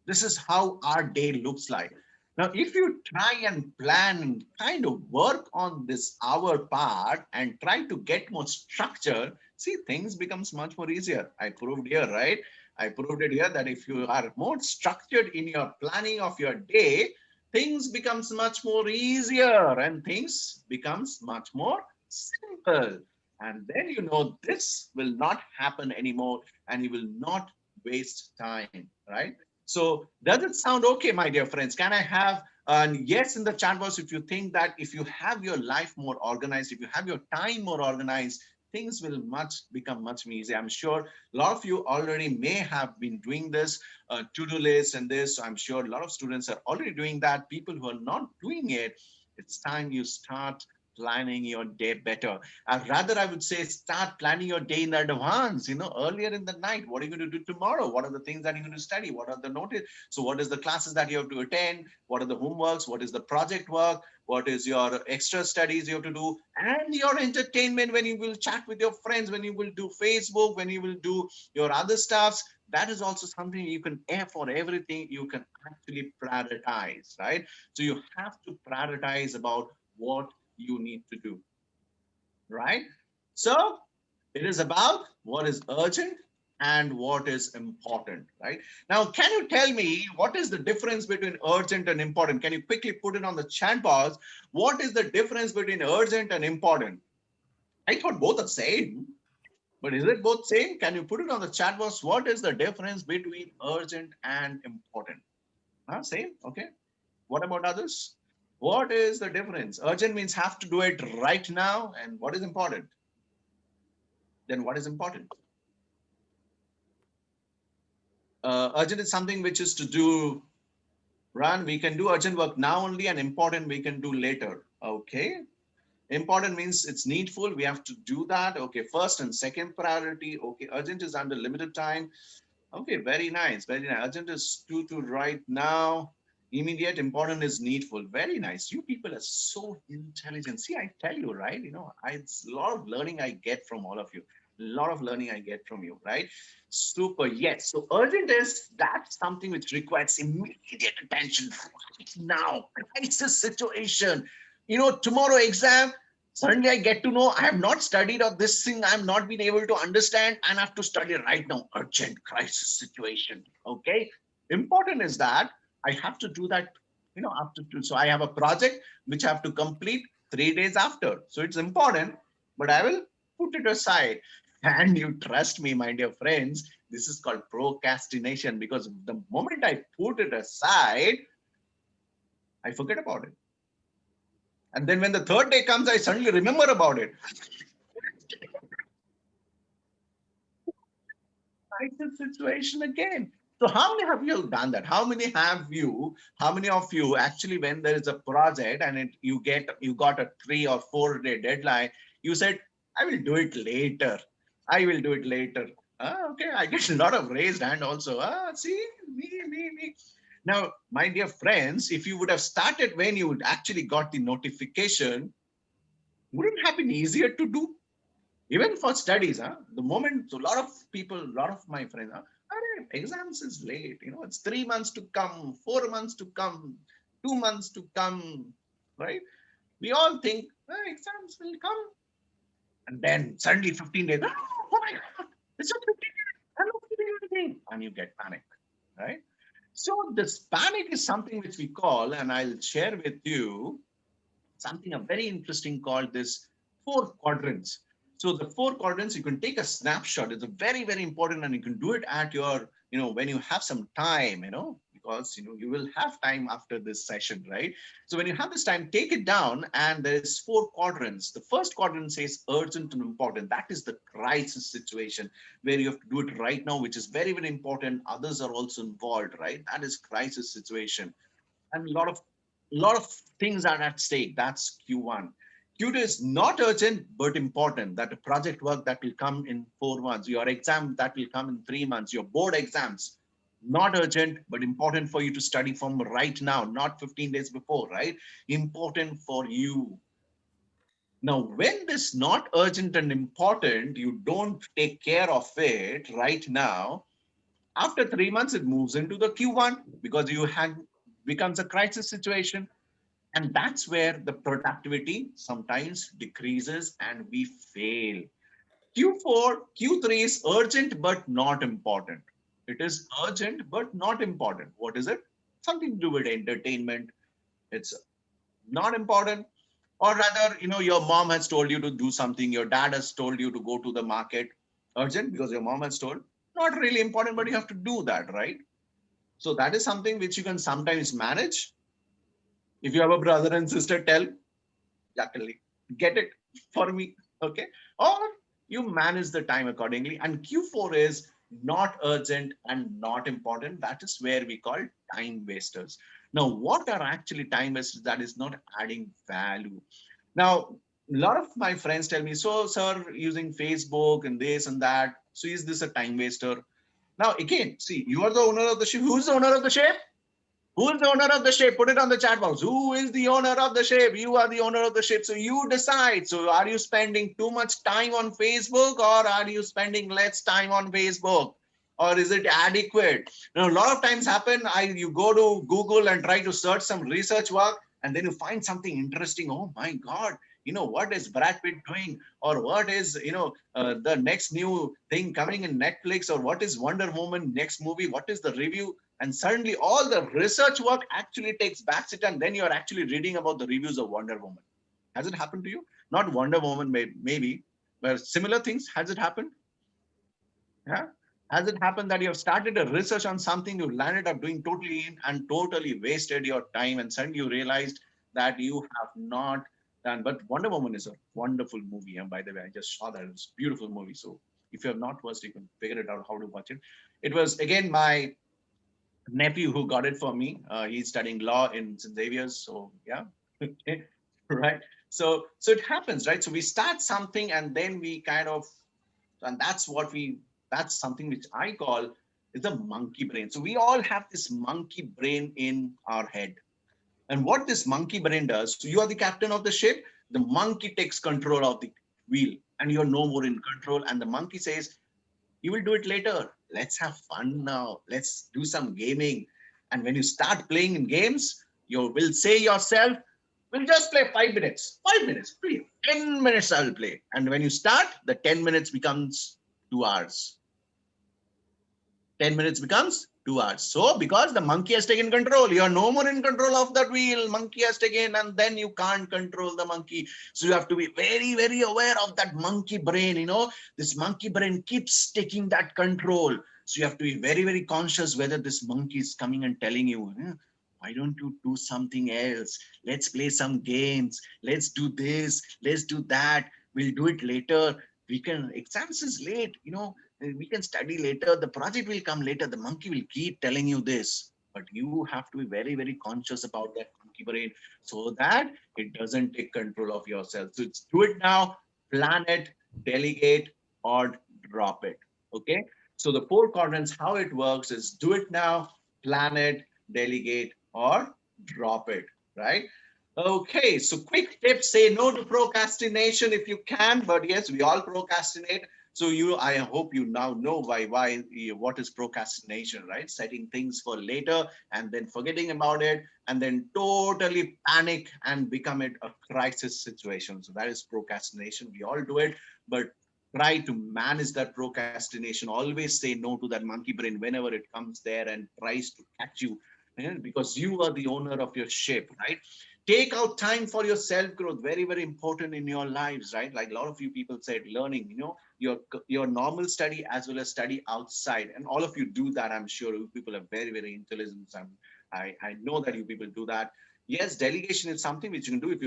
This is how our day looks like. Now, if you try and plan and kind of work on this hour part and try to get more structure, see, things becomes much more easier. I proved here, right? I proved it here that if you are more structured in your planning of your day, things becomes much more easier and things becomes much more simple. And then you know this will not happen anymore and you will not waste time, right? So does it sound okay, my dear friends? Can I have yes in the chat box if you think that if you have your life more organized, if you have your time more organized, things will become much easier. I'm sure a lot of you already may have been doing this to-do list and this. So I'm sure a lot of students are already doing that. People who are not doing it, it's time you start planning your day better. Rather, I would say start planning your day in advance, earlier in the night. What are you going to do tomorrow? What are the things that you're going to study? What are the notice? So what is the classes that you have to attend? What are the homeworks? What is the project work? What is your extra studies you have to do? And your entertainment, when you will chat with your friends, when you will do Facebook, when you will do your other stuffs, that is also something you can, for everything, you can actually prioritize, right? So you have to prioritize about what you need to do, right? So it is about what is urgent and what is important, right? Now, can you tell me what is the difference between urgent and important? Can you quickly put it on the chat box? What is the difference between urgent and important? I thought both are same, but is it both same? Can you put it on the chat box? What is the difference between urgent and important? Same, okay. What about others? What is the difference? Urgent means have to do it right now. And what is important? Then what is important? Urgent is something which is to do, we can do urgent work now only, and important we can do later. Okay. Important means it's needful. We have to do that. Okay. First and second priority. Okay. Urgent is under limited time. Okay, very nice, very nice. Urgent is to right now. Immediate, important is needful. Very nice. You people are so intelligent. See, I tell you, right? It's a lot of learning I get from all of you. A lot of learning I get from you, right? Super. Yes. So urgent is that's something which requires immediate attention right now. Crisis situation. Tomorrow exam. Suddenly I get to know I have not studied or this thing I have not been able to understand and I have to study right now. Urgent crisis situation. Okay. Important is that I have to do that, after two. So I have a project which I have to complete 3 days after. So it's important, but I will put it aside. And you trust me, my dear friends, this is called procrastination because the moment I put it aside, I forget about it. And then when the third day comes, I suddenly remember about it. Crisis situation again. So how many have you done that? How many of you actually, when there is a project and you got a 3 or 4 day deadline, you said, I will do it later. I will do it later. Okay, I get a lot of raised hand also. See, me. Now, my dear friends, if you would have started when you would actually got the notification, wouldn't it have been easier to do? Even for studies, the moment, so a lot of people, a lot of my friends, exams is late, it's 3 months to come, 4 months to come, 2 months to come, right? We all think exams will come. And then suddenly 15 days, oh my God, it's just 15 days, I'm not doing anything. And you get panic, right? So this panic is something which we call, and I'll share with you something very interesting called this 4 quadrants. So the 4 quadrants, you can take a snapshot. It's a very, very important, and you can do it at your, when you have some time, because you will have time after this session, right? So when you have this time, take it down, and there's 4 quadrants. The first quadrant says urgent and important. That is the crisis situation where you have to do it right now, which is very, very important. Others are also involved, right? That is crisis situation, and a lot of things are at stake. That's Q1. Q2 is not urgent but important. That a project work that will come in 4 months, your exam that will come in 3 months, your board exams, not urgent but important for you to study from right now, not 15 days before, right? Important for you. Now, when this not urgent and important, you don't take care of it right now, after 3 months, it moves into the Q1 because you had becomes a crisis situation. And that's where the productivity sometimes decreases and we fail. Q4, Q3 is urgent but not important. It is urgent but not important. What is it? Something to do with entertainment. It's not important. Or rather, your mom has told you to do something, your dad has told you to go to the market. Urgent because your mom has told. Not really important, but you have to do that, right? So that is something which you can sometimes manage. If you have a brother and sister, tell, Jakali, get it for me. Okay. Or you manage the time accordingly. And Q4 is not urgent and not important. That is where we call time wasters. Now, what are actually time wasters? That is not adding value. Now, a lot of my friends tell me, so, sir, using Facebook and this and that. So, is this a time waster? Now, again, see, you are the owner of the ship. Who's the owner of the ship? Who is the owner of the ship? Put it on the chat box. Who is the owner of the ship? You are the owner of the ship. So you decide. So are you spending too much time on Facebook or are you spending less time on Facebook? Or is it adequate? A lot of times happen, you go to Google and try to search some research work and then you find something interesting. Oh my God, what is Brad Pitt doing? Or what is, the next new thing coming in Netflix? Or what is Wonder Woman next movie? What is the review? And suddenly all the research work actually takes backseat and then you're actually reading about the reviews of Wonder Woman. Has it happened to you? Not Wonder Woman, maybe, but similar things. Has it happened? Yeah. Has it happened that you have started a research on something, you landed up doing totally in and totally wasted your time and suddenly you realized that you have not done. But Wonder Woman is a wonderful movie. And by the way, I just saw that. It's a beautiful movie. So if you have not watched, you can figure it out how to watch it. It was, again, my nephew who got it for me. He's studying law in Xavier. So yeah, right. So it happens, right? So we start something and then we kind of, and that's something which I call is a monkey brain. So we all have this monkey brain in our head. And what this monkey brain does, so you are the captain of the ship, the monkey takes control of the wheel and you're no more in control. And the monkey says, you will do it later. Let's have fun now. Let's do some gaming. And when you start playing in games, you will say yourself, we'll just play 5 minutes. 5 minutes, please. 10 minutes I will play. And when you start, the 10 minutes becomes 2 hours. 10 minutes becomes 2 hours. So because the monkey has taken control, you're no more in control of that wheel. Monkey has taken, and then you can't control the monkey. So you have to be very, very aware of that monkey brain. This monkey brain keeps taking that control. So you have to be very, very conscious whether this monkey is coming and telling you, why don't you do something else? Let's play some games. Let's do this. Let's do that. We'll do it later. Exams is late, we can study later. The project will come later. The monkey will keep telling you this. But you have to be very, very conscious about that monkey brain so that it doesn't take control of yourself. So it's do it now, plan it, delegate, or drop it. Okay. So the 4 quadrants, how it works is do it now, plan it, delegate, or drop it. Right. Okay, so quick tips, say no to procrastination if you can, but yes, we all procrastinate. So I hope you now know what is procrastination, right? Setting things for later and then forgetting about it and then totally panic and become it a crisis situation. So that is procrastination. We all do it, but try to manage that procrastination. Always say no to that monkey brain whenever it comes there and tries to catch you, because you are the owner of your ship, right? Take out time for your self growth. Very, very important in your lives, right? Like a lot of you people said, learning, your normal study as well as study outside. And all of you do that. I'm sure you people are very, very intelligent. I know that you people do that. Yes, delegation is something which you can do. If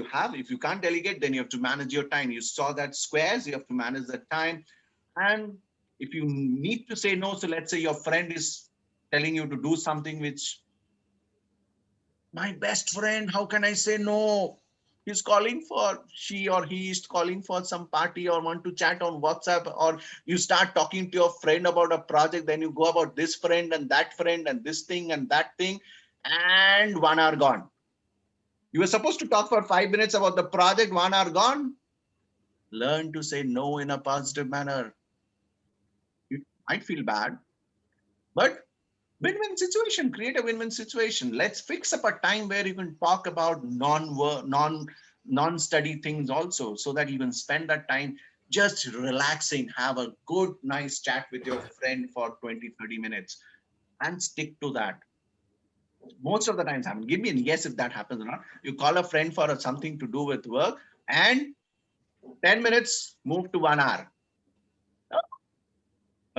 you can't delegate, then you have to manage your time. You saw that squares, you have to manage that time. And if you need to say no, so let's say your friend is telling you to do something which, my best friend, how can I say no? She or he is calling for some party or want to chat on WhatsApp, or you start talking to your friend about a project, then you go about this friend and this thing and that thing, and 1 hour gone. You were supposed to talk for 5 minutes about the project, 1 hour gone. Learn to say no in a positive manner. You might feel bad, but win-win situation, create a win-win situation. Let's fix up a time where you can talk about non-study things also, so that you can spend that time just relaxing, have a good, nice chat with your friend for 20-30 minutes and stick to that. Most of the times happen. Give me a yes if that happens or not. You call a friend for something to do with work and 10 minutes move to 1 hour.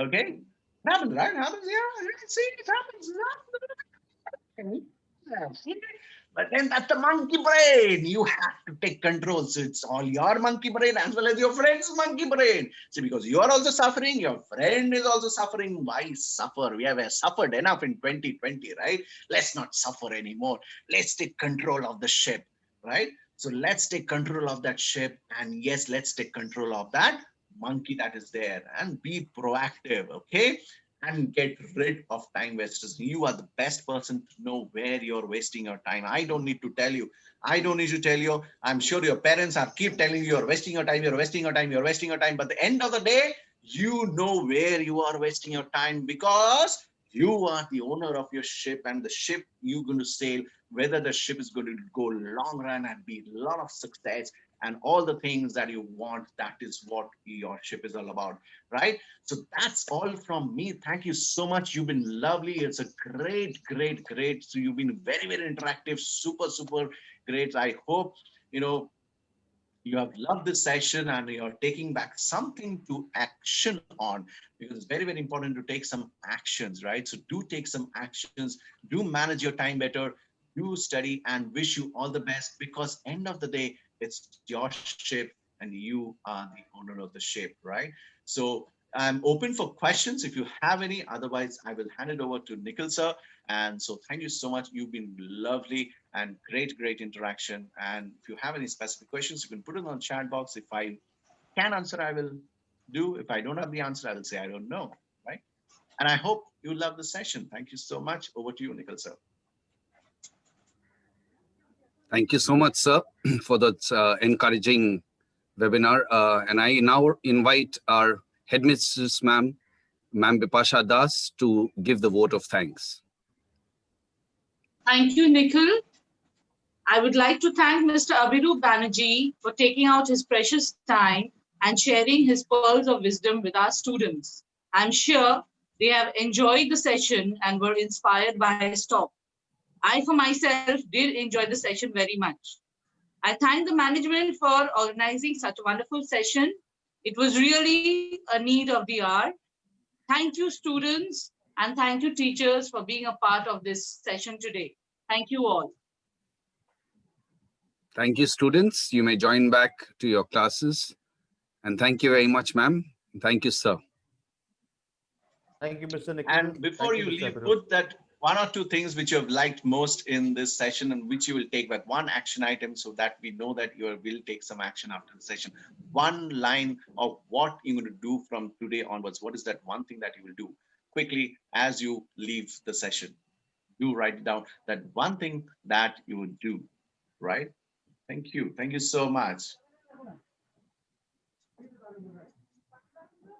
Okay. Happens, right? Happens, yeah. See, it happens. But then that's the monkey brain. You have to take control. So it's all your monkey brain as well as your friend's monkey brain. See, because you are also suffering, your friend is also suffering. Why suffer? We have suffered enough in 2020, right? Let's not suffer anymore. Let's take control of the ship, right? So let's take control of that ship. And yes, let's take control of that monkey that is there and be proactive, okay? And get rid of time wasters. You are the best person to know where you're wasting your time. I don't need to tell you. I don't need to tell you. I'm sure your parents are keep telling you you're wasting your time, you're wasting your time, you're wasting your time. But at the end of the day, you know where you are wasting your time, because you are the owner of your ship, and the ship you're going to sail, whether the ship is going to go long run and be a lot of success and all the things that you want, that is what your ship is all about, right? So that's all from me. Thank you so much. You've been lovely. It's a great. So you've been very, very interactive, super great. I hope, you have loved this session and you're taking back something to action on, because it's very, very important to take some actions, right? So do take some actions, do manage your time better, do study, and wish you all the best, because end of the day, it's your ship and you are the owner of the ship, right? So I'm open for questions if you have any. Otherwise, I will hand it over to Nikhil sir. And so thank you so much. You've been lovely and great interaction. And if you have any specific questions, you can put it on the chat box. If I can answer, I will do. If I don't have the answer, I will say I don't know, right? And I hope you love the session. Thank you so much. Over to you, Nikhil, sir. Thank you so much, sir, for that encouraging webinar. And I now invite our headmistress, Ma'am Bipasha Das, to give the vote of thanks. Thank you, Nikhil. I would like to thank Mr. Abhirup Banerjee for taking out his precious time and sharing his pearls of wisdom with our students. I'm sure they have enjoyed the session and were inspired by his talk. I, for myself, did enjoy the session very much. I thank the management for organizing such a wonderful session. It was really a need of the hour. Thank you, students, and thank you, teachers, for being a part of this session today. Thank you all. Thank you, students. You may join back to your classes. And thank you very much, ma'am. Thank you, sir. Thank you, Mr. Nikhil. And before you leave, put that 1 or 2 things which you have liked most in this session and which you will take back, one action item, so that we know that you will take some action after the session. One line of what you're going to do from today onwards. What is that one thing that you will do quickly as you leave the session? Do write it down, that one thing that you would do, right? Thank you. Thank you so much.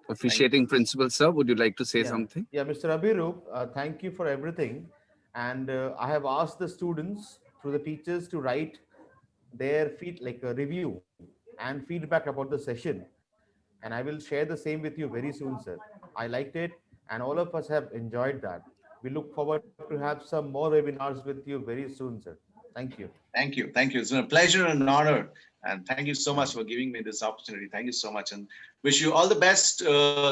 Officiating principal, sir, would you like to say something? Yeah, Mr. Abhirup, thank you for everything. And I have asked the students through the teachers to write their a review and feedback about the session. And I will share the same with you very soon, sir. I liked it and all of us have enjoyed that. We look forward to have some more webinars with you very soon, sir. Thank you. Thank you. Thank you. It's been a pleasure and an honor. And thank you so much for giving me this opportunity. Thank you so much. And wish you all the best,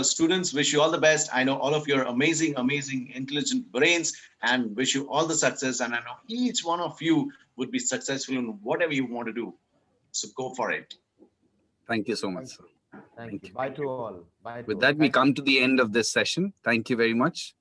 students. Wish you all the best. I know all of your amazing, amazing, intelligent brains, and wish you all the success. And I know each one of you would be successful in whatever you want to do. So go for it. Thank you so much, sir. Thank you. Bye to all. Bye. With that, we come to the end of this session. Thank you very much.